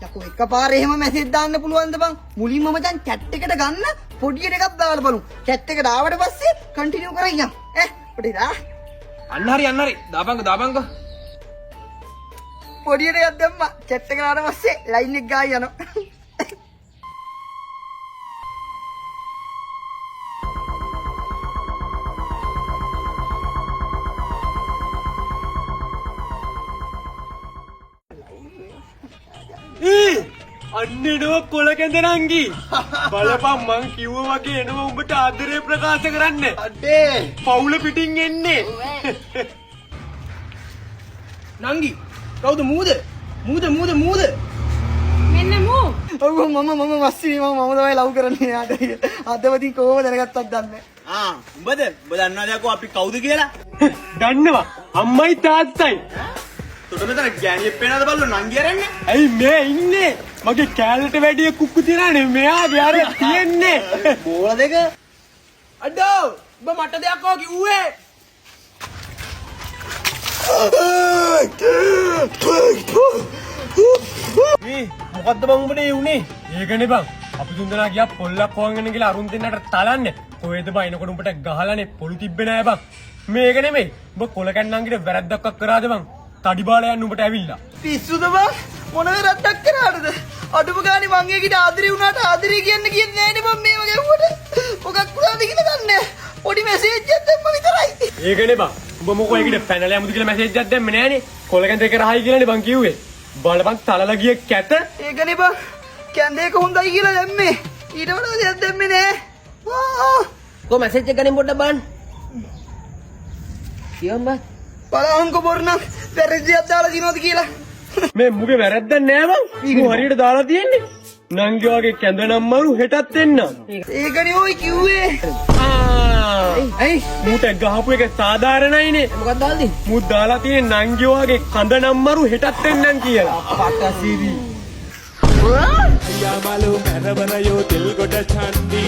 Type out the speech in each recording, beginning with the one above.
යකෝ එකපාරේ එහෙම මැසේජ් දාන්න පුළුවන්ද බං? මුලින්ම මචං chat එකට ගන්න පොඩියට එකක් දාලා බලමු. chat එකට ආවට පස්සේ කන්ටිනියු කරගියම්. පොඩි දා. අන්න හරි. දාපංග. පොඩියට එකක් දැම්මා. chat එකට ආවට පස්සේ ලයින් එක ගායි යනවා. අන්න එනවා කොල කැඳ නංගි. බලපන් මං කිව්වා වගේ එනවා උඹට ආදරේ ප්‍රකාශ කරන්න. අඩේ පවුල පිටින් එන්නේ. නංගි කවුද මූද මෙන්න මූ ඔව් මම මස්සිනි මම තමයි ලව් කරන්නේ යාට. අදවදී කොහොමද දැනගත්තත් දන්නේ නැහැ. උඹද උඹ දන්නවද යකෝ අපි කවුද කියලා? දන්නවා අම්මයි තාත්තයි. තොට මෙතන ගෑණියෙක් පේනවද බල්ලෝ නංගි අරන්නේ? ඇයි මේ ඉන්නේ? මගේ කැලලට වැඩිය කුක්කු තියනනේ මෙයාගේ අර තියෙන්නේ. බෝල දෙක අඩෝ උඹ මට දෙයක් ඕක කිව්වේ. මේ මොකද්ද බං උඹට ඒ උනේ? ඒකනේ බං. අපි තුන්දෙනා ගියා පොල්ලක් හොයන්න කියලා අරුන් දෙන්නට තලන්නේ. කොහෙද බං එනකොට උඹට ගහලානේ පොළු තිබ්බේ නෑ බං. මේක නෙමෙයි. උඹ කොල කන්නන්ගිට වැරද්දක් කරාද බං? තඩි බාලයන් උඹට ඇවිල්ලා. පිස්සුද බං? මොන වැරද්දක් කරාටද? අඩුම ගානේ මං ඒකිට ආදරේ වුණාට ආදරේ කියන්නේ නෑනේ බං මේව ගැහුවට. මොකක් වුණාද කියලා දන්නේ නෑ. පොඩි මැසේජ් එකක් දැම්ම විතරයි. ඒකනේ බං. උඹ මොකෝ ඒකිට පැනලා යමුද කියලා මැසේජ් එකක් දැම්මේ නෑනේ. කොල කැඳ එක රහයි කියලානේ බං කිව්වේ. බලපන් තලලා ගිය කැත. ඒකනේ බං. කැන්දේක හොඳයි කියලා දැම්මේ. ඊට වඩා දෙයක් දැම්මේ නෑ. කො මැසේජ් එක ගනින් පොඩ්ඩක් බලන්න. කියන්න බං. බලහන්කො බොරනම් වැරදියක් දාලා දිනවද කියලා. මේ මුගේ වැරද්දක් නෑ බං. මු හරියට දාලා තියෙන්නේ. නංගි වගේ කැඳ නම්මරු හෙටත් එන්න. ඒකනේ ඔයි කිව්වේ. ඇයි මූට ගහපු එක සාධාරණයිනේ. මොකක්ද දාල්දී? මු දාලා තියෙන නංගි වගේ කඳ නම්මරු හෙටත් එන්නම් කියලා. පටසිරි. යාමලු මැරවන යෝ තෙල් ගොඩ චන්දි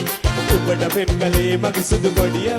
උඹට පෙම්කලේ මගේ සුදු ගොඩිය